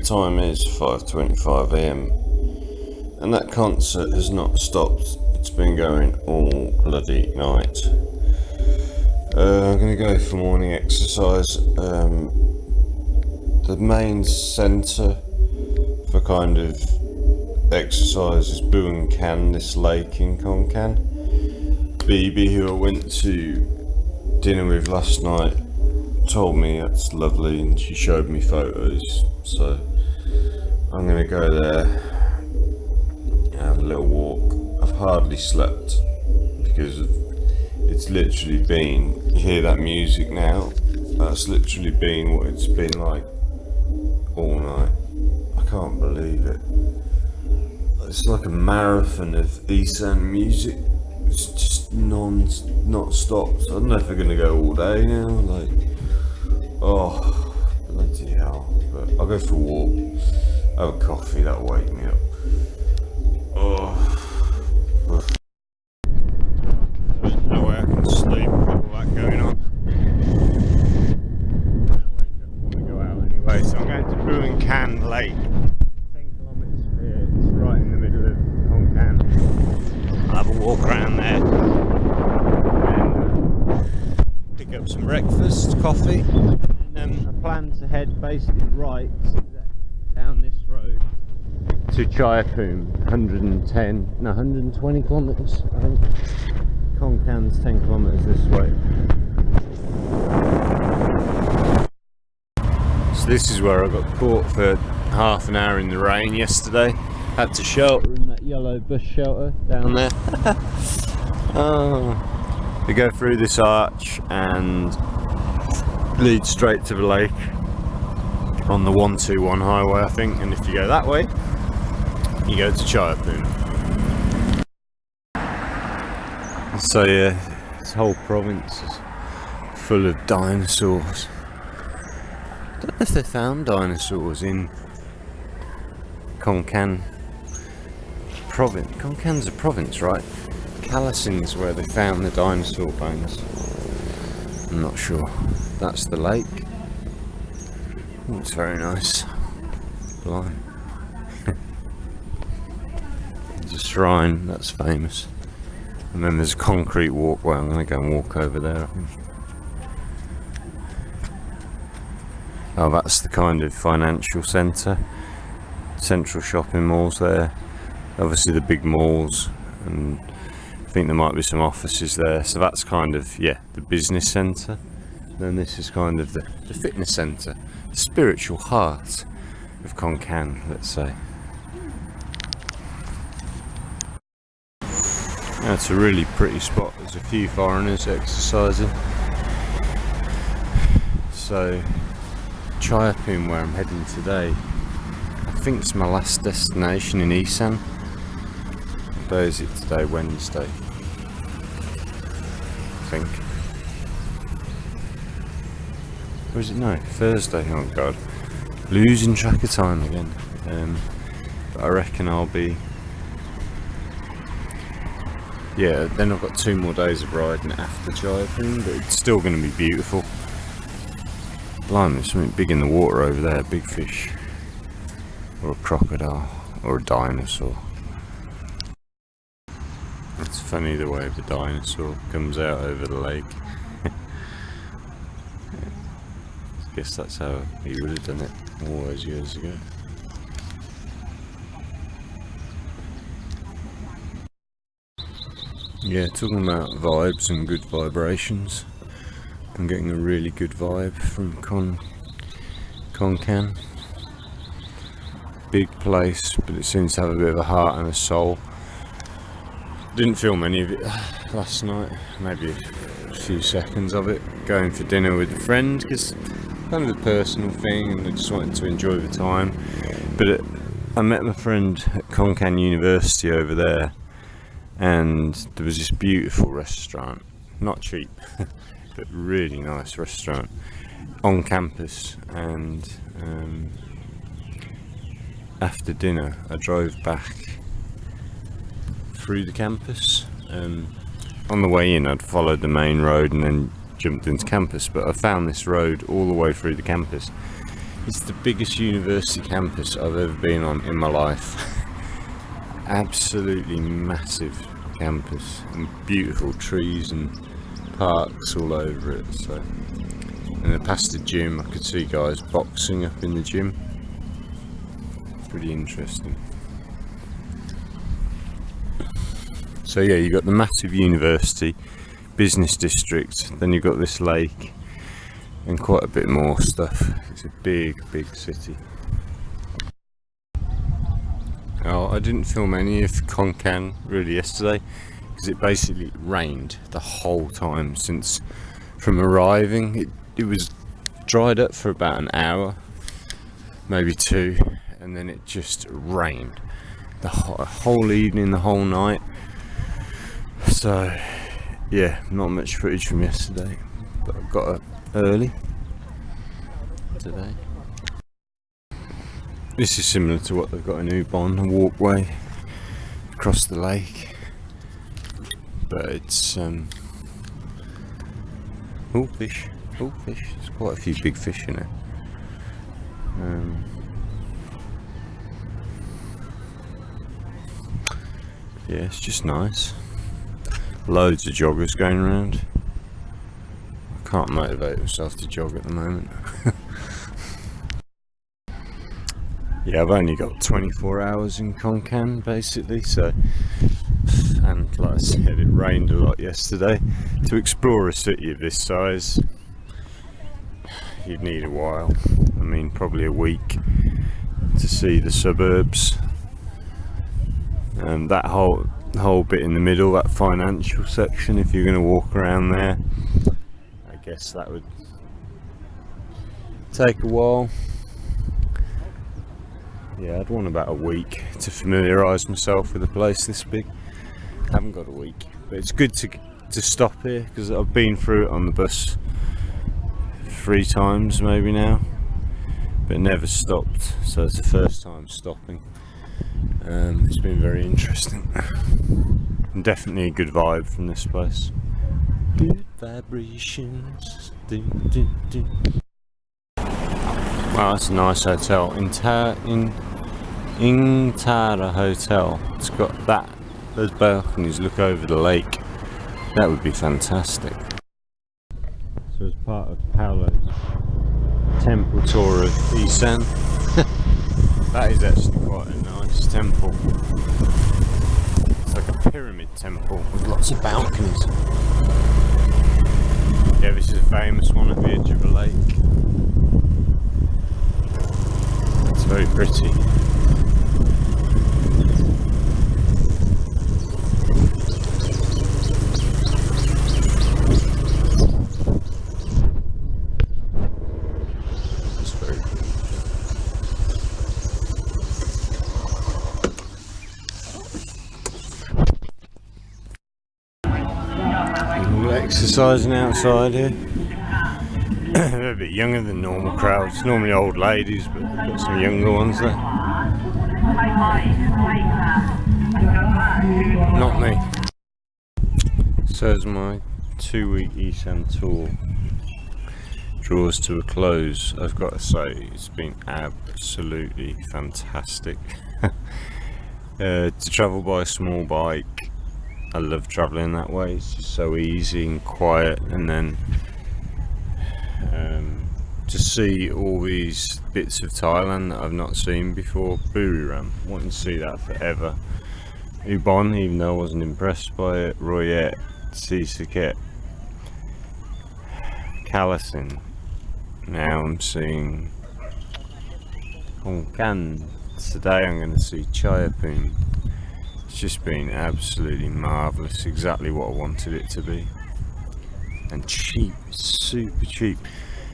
time is 5:25 AM and that concert has not stopped. It's been going all bloody night. I'm going to go for morning exercise. The main centre for kind of exercise is Khon Kaen, this lake in Khon Kaen. BB, who I went to dinner with last night, told me it's lovely and she showed me photos, so I'm going to go there and have a little walk. I've hardly slept because it's literally been, you hear that music now, that's literally been what it's been like all night. I can't believe it. It's like a marathon of Isaan music. It's just not stopped. I don't know if we're gonna go all day now. Like, oh bloody hell! But I'll go for a walk, have a coffee. That'll wake me up. Oh, there's no way I can sleep with all that going on. I want to go out anyway, so I'm going to Khon Kaen Lake. 10 kilometres from here. It's right in the middle of Khon Kaen. I'll have a walk around there and pick up some breakfast, coffee, and then I plan to head basically right down this road to Chaiyaphum. 120 kilometres, I think. Khon Kaen's 10 kilometres this way. So this is where I got caught for half an hour in the rain yesterday. Had to shelter in that yellow bush shelter down there. We go through this arch and lead straight to the lake on the 121 highway, I think, and if you go that way you go to Chaiyaphum. So yeah, this whole province is full of dinosaurs. I don't know if they found dinosaurs in Khon Kaen province. Khon Kaen's a province, right? Kalasin's where they found the dinosaur bones. I'm not sure. That's the lake. Oh, it's very nice. Blimey. There's a shrine that's famous. And then there's a concrete walkway. I'm going to go and walk over there, I think. Oh, that's the kind of financial centre. Central shopping malls there. Obviously the big malls, and I think there might be some offices there. So that's kind of, yeah, the business centre. Then this is kind of the fitness centre, the spiritual heart of Khon Kaen, let's say. Yeah, it's a really pretty spot. There's a few foreigners exercising. So Chaiyaphum, where I'm heading today, I think it's my last destination in Isaan. What day is it today? Wednesday, I think. Or is it no? Thursday. Oh god, losing track of time again. But I reckon I'll be. Yeah, then I've got 2 more days of riding after Chaiyaphum, but it's still going to be beautiful. Blimey, there's something big in the water over there, big fish. Or a crocodile, or a dinosaur. It's funny the way the dinosaur comes out over the lake. I guess that's how he would have done it all those years ago. Yeah, talking about vibes and good vibrations. I'm getting a really good vibe from Khon Kaen. Big place, but it seems to have a bit of a heart and a soul. Didn't film any of it last night, maybe a few seconds of it. Going for dinner with a friend, because kind of a personal thing, and I just wanted to enjoy the time. But I met my friend at Khon Kaen University over there, and there was this beautiful restaurant, not cheap, but really nice restaurant on campus. And after dinner I drove back through the campus. On the way in I'd followed the main road and then jumped into campus, but I found this road all the way through the campus. It's the biggest university campus I've ever been on in my life. Absolutely massive campus and beautiful trees and parks all over it. So, and then past the gym, I could see guys boxing up in the gym. Pretty interesting. So yeah, you've got the massive university, business district, then you've got this lake and quite a bit more stuff. It's a big city. Oh, I didn't film any of Khon Kaen really yesterday because it basically rained the whole time since from arriving. It was dried up for about an hour, maybe two, and then it just rained the whole evening, the whole night. So yeah, not much footage from yesterday, but I got up early today. This is similar to what they've got in Ubon, a walkway across the lake, but it's oh, fish, there's quite a few big fish in it. Yeah, it's just nice. Loads of joggers going around. I can't motivate myself to jog at the moment. Yeah, I've only got 24 hours in Khon Kaen basically, so, and like I said, it rained a lot yesterday. To explore a city of this size, you'd need a while. I mean, probably a week to see the suburbs. And that whole bit in the middle, that financial section, if you're going to walk around there, I guess that would take a while. Yeah, I'd want about a week to familiarise myself with a place this big. I haven't got a week, but it's good to stop here because I've been through it on the bus 3 times maybe now, but never stopped, so it's the first time stopping. It's been very interesting and definitely a good vibe from this place. Good vibrations. Wow, that's a nice hotel. Intara Hotel. It's got that. Those balconies look over the lake. That would be fantastic. So as part of Paolo's temple tour of Isaan, that is actually quite a nice temple. It's like a pyramid temple with lots of balconies. Yeah, this is a famous one at the edge of a lake. It's very pretty. It's very pretty. We're exercising outside here. They're a bit younger than normal crowds. Normally old ladies, but we've got some younger ones there. Not me. So as my 2-week Isaan tour draws to a close, I've got to say it's been absolutely fantastic. To travel by a small bike, I love travelling that way. It's just so easy and quiet, and then to see all these bits of Thailand that I've not seen before. Buriram, wanting to see that forever. Ubon, even though I wasn't impressed by it. Royet, Sisaket, Kalasin. Now I'm seeing Khon Kaen. Today I'm going to see Chaiyaphum. It's just been absolutely marvellous, exactly what I wanted it to be. And cheap, super cheap.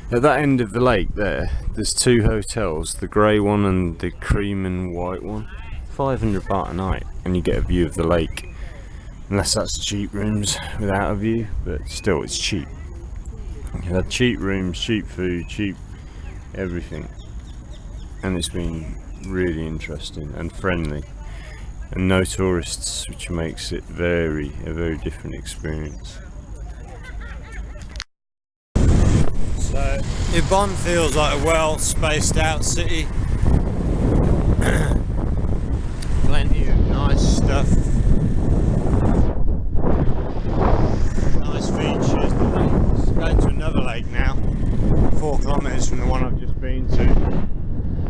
At that end of the lake there's 2 hotels, the grey one and the cream and white one. 500 baht a night and you get a view of the lake. Unless that's cheap rooms without a view, but still it's cheap. You had cheap rooms, cheap food, cheap everything. And it's been really interesting and friendly. And no tourists, which makes it a very different experience. So Ibon feels like a well spaced out city. Plenty of nice stuff. Nice features. The lake's going to another lake now, 4 kilometres from the one I've just been to.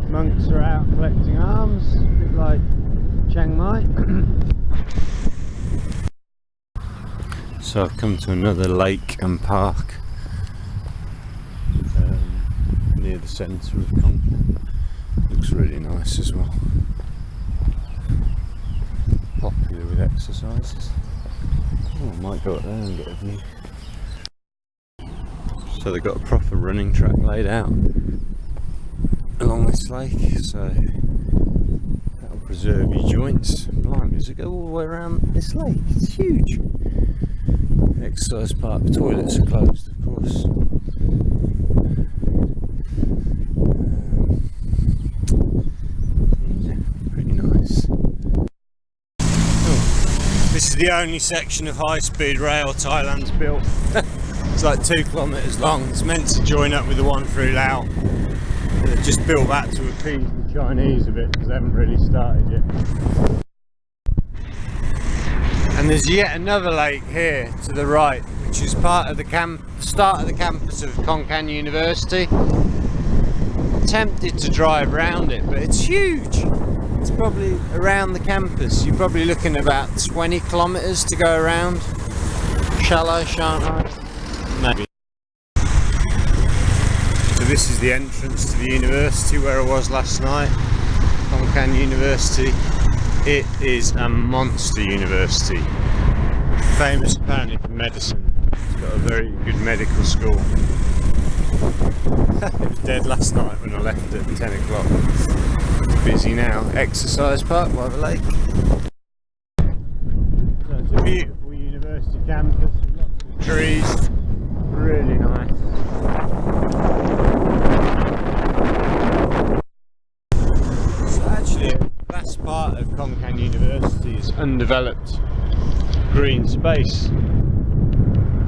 Monks are out collecting alms, a bit like Chiang Mai. So I've come to another lake and park near the centre of Khon Kaen. Looks really nice as well. Popular with exercises. Oh, I might go up there and get a view. So they've got a proper running track laid out along this lake, so that'll preserve your joints. Blimey, does it go all the way around this lake? It's huge. Exercise park, the toilets are closed, of course. Yeah, pretty nice. Oh, this is the only section of high-speed rail Thailand's built. It's like 2 kilometres long. It's meant to join up with the one through Laos. They've just built that to appease the Chinese a bit because they haven't really started yet. And there's yet another lake here to the right, which is part of the start of the campus of Khon Kaen University. Tempted to drive around it, but it's huge. It's probably around the campus. You're probably looking at about 20 kilometres to go around. Shallow, shan't I? Maybe. So this is the entrance to the university where I was last night. Khon Kaen University. It is a monster university. Famous apparently for medicine. It's got a very good medical school. It was dead last night when I left at 10 o'clock. It's busy now. Exercise park by the lake. So it's a beautiful university campus with lots of trees. Really nice. So actually a vast part of Khon Kaen University is undeveloped green space.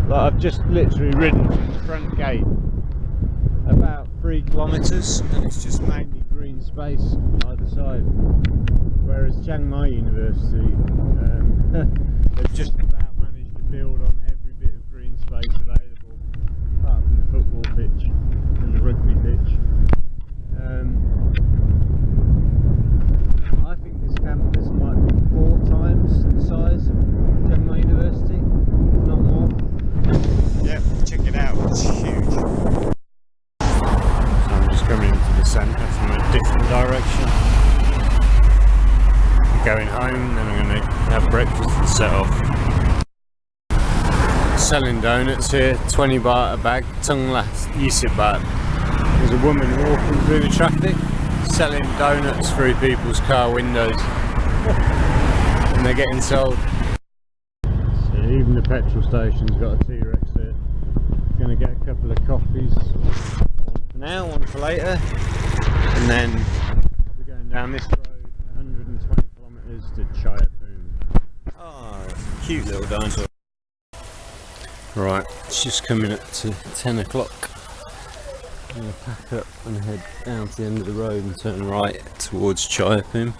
Like I've just literally ridden from the front gate about 3 kilometres and it's just mainly green space on either side. Whereas Chiang Mai University, they've just about managed to build on every bit of green space available, apart from the football pitch and the rugby pitch. I think this campus might be 4 times the size of Chiang Mai University, not more. Yeah, check it out, it's huge. So I'm just coming into the centre from a different direction. I'm going home, then I'm going to have breakfast and set off. Selling donuts here, 20 baht a bag, tung la 20 baht. There's a woman walking through the traffic selling donuts through people's car windows and they're getting sold. So even the petrol station's got a T-Rex here. Gonna get a couple of coffees, one for now, one for later, and then we're going down this road 120 kilometres to Chaiyaphum. Oh, cute little dinosaur. Right, it's just coming up to 10 o'clock. I'm going to pack up and head down to the end of the road and turn right towards Chaiyaphum.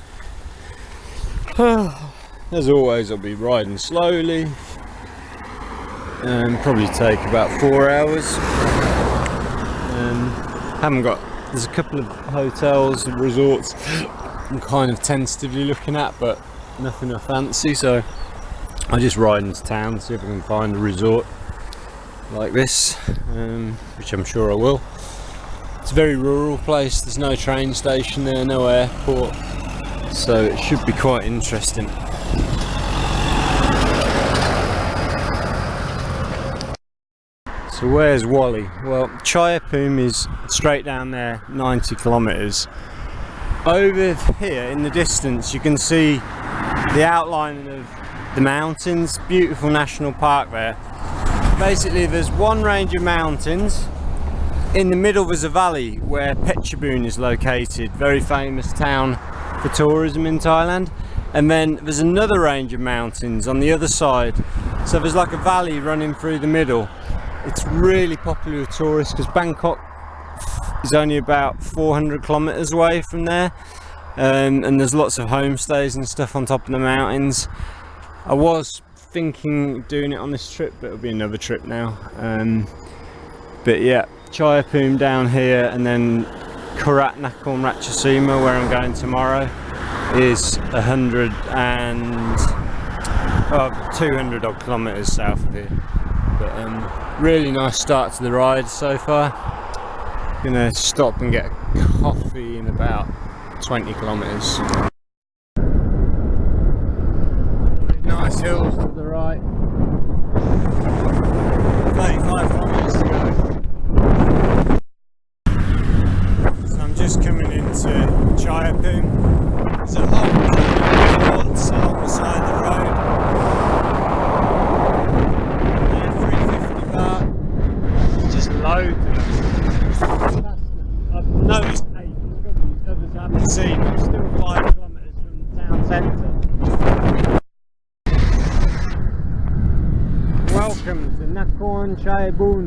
As always, I'll be riding slowly and probably take about 4 hours. There's a couple of hotels and resorts I'm kind of tentatively looking at, but nothing I fancy, so I just ride into town, see if I can find a resort like this, which I'm sure I will. It's a very rural place, there's no train station there, no airport, so it should be quite interesting. So where's Wally? Well, Chaiyaphum is straight down there, 90 kilometres. Over here in the distance you can see the outline of the mountains, beautiful national park there. Basically there's one range of mountains. In the middle there's a valley where Phetchabun is located, very famous town for tourism in Thailand. And then there's another range of mountains on the other side. So there's like a valley running through the middle. It's really popular with tourists because Bangkok is only about 400 kilometers away from there, and there's lots of homestays and stuff on top of the mountains. I was thinking of doing it on this trip, but it'll be another trip now. But yeah, Chaiyaphum down here, and then Khon Kaen Ratchasima, where I'm going tomorrow, is 200 odd kilometers south of here. But really nice start to the ride so far. Gonna stop and get a coffee in about 20 kilometers. Nice hills to the right. 35 kilometers to go. So I'm just coming into Chaiyaphum. There's a lot of resorts along the side of the road. Yeah, 350 baht. Just loads of them. I've noticed 8, probably others I haven't seen. I'm still 5 kilometers from the town centre. Welcome to Nakhon Chaiyaphum.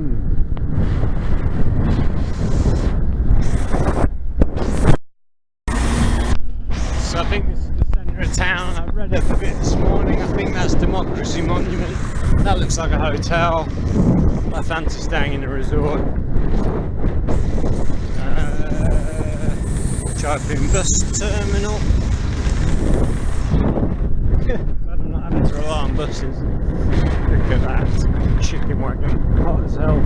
So I think this is the centre of town. I read up a bit this morning. I think that's Democracy Monument. That looks like a hotel. I fancy staying in a resort. Chaiyaphum bus terminal. Glad I'm not having to rely on buses. Look at that chicken wagon, hot as hell.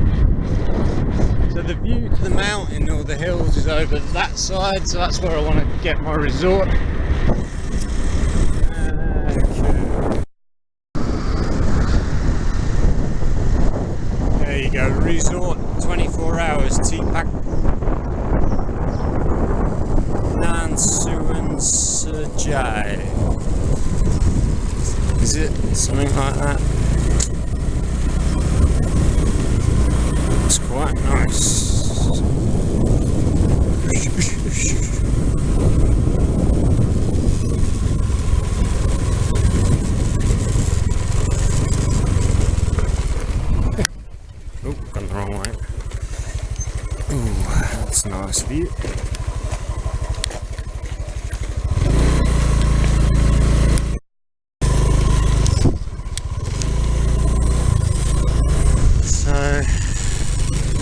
So the view to the mountain or the hills is over that side, so that's where I want to get my resort. Okay. There you go, resort, 24 hours, T-Pack. Nan Suan Sejai. Is it something like that? It's quite nice. Oh, gone the wrong way. Oh, that's a nice view.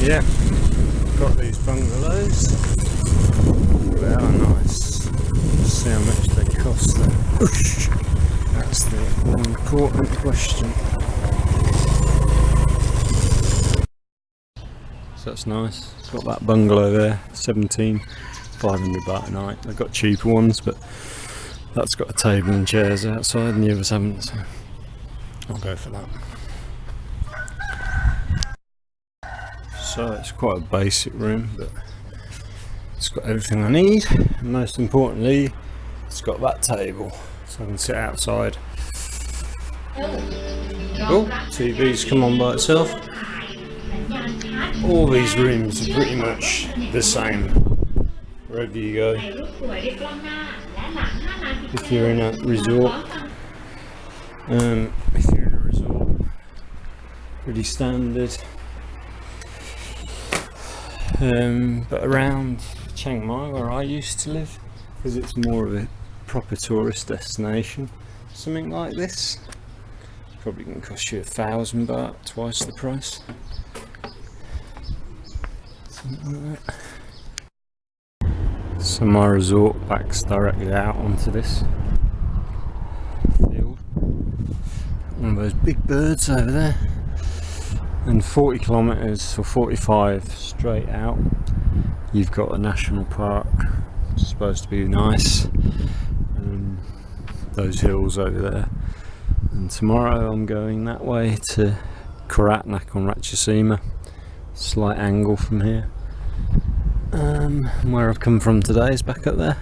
Yeah, got these bungalows. They are nice. See how much they cost there. That's the important question. So that's nice. It's got that bungalow there, 17,500 baht a night. They've got cheaper ones, but that's got a table and chairs outside, and the others haven't. So I'll go for that. So it's quite a basic room, but it's got everything I need. And most importantly, it's got that table, so I can sit outside. Oh, TV's come on by itself. All these rooms are pretty much the same wherever you go. If you're in a resort, pretty standard. But around Chiang Mai, where I used to live, because it's more of a proper tourist destination, something like this probably can cost you 1,000 baht, twice the price. Something like that. So my resort backs directly out onto this field. One of those big birds over there. And 40 kilometers or 45 straight out, you've got a national park, which is supposed to be nice. Those hills over there. And tomorrow I'm going that way to Khon Kaen Ratchasima. Slight angle from here. Where I've come from today is back up there.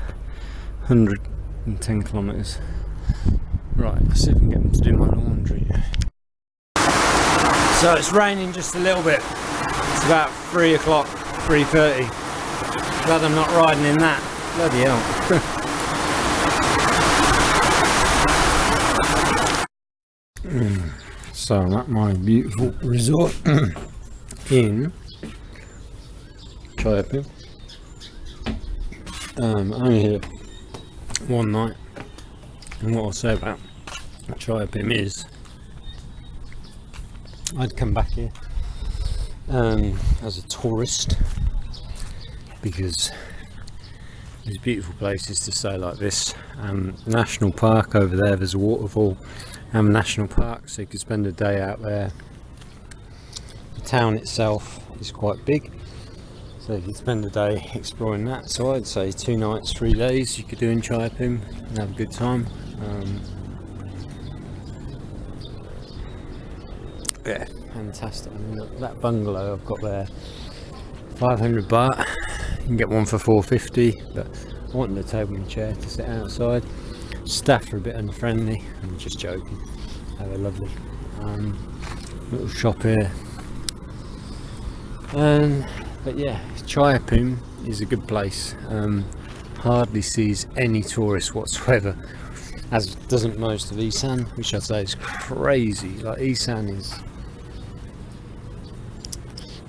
110 kilometers. Right, let's see if I can get them to do my laundry. So it's raining just a little bit. It's about 3 o'clock, 3:30. Glad I'm not riding in that. Bloody hell. So I'm at my beautiful resort in Chaiyaphum. Only here one night, and what I'll say about Chaiyaphum is I'd come back here as a tourist, because there's beautiful places to stay like this. National park over there's a waterfall, national park, so you could spend a day out there. The town itself is quite big, so you could spend a day exploring that. So I'd say 2 nights, 3 days you could do in Chaiyaphum and have a good time. Yeah, fantastic. I mean, look, that bungalow I've got there, 500 baht. You can get one for 450, but I wanted a table and chair to sit outside. Staff are a bit unfriendly. I'm just joking. They're lovely. Little shop here. But yeah, Chaiyaphum is a good place. Hardly sees any tourists whatsoever, as doesn't most of Isaan, which I'd say is crazy. Like, Isaan is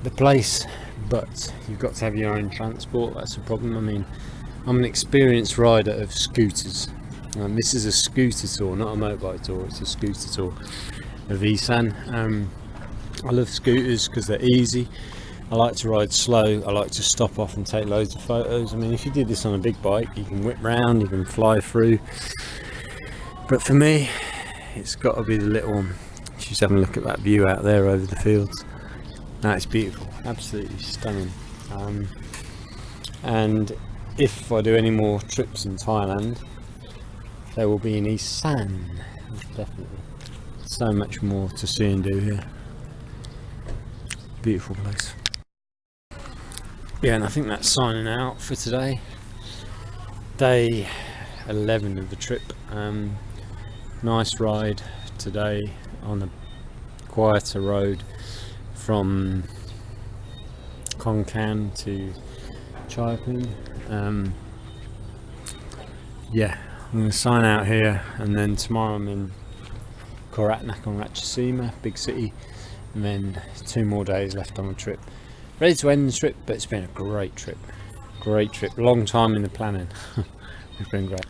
the place, but you've got to have your own transport. That's the problem. I mean, I'm an experienced rider of scooters. This is a scooter tour, not a motorbike tour. It's a scooter tour of Isaan. I love scooters because they're easy. I like to ride slow. I like to stop off and take loads of photos. I mean, if you did this on a big bike, you can whip round, you can fly through. But for me, it's got to be the little one. Just having a look at that view out there over the fields. That's beautiful, absolutely stunning. And if I do any more trips in Thailand, they will be in Isaan, definitely. So much more to see and do here. Beautiful place. Yeah, and I think that's signing out for today. Day 11 of the trip. Nice ride today on a quieter road from Khon Kaen to Chaiyaphum. Yeah, I'm going to sign out here, and then tomorrow I'm in Koratnak on Ratchasima, big city, and then 2 more days left on the trip. Ready to end the trip, but it's been a great trip. Long time in the planning. It's been great.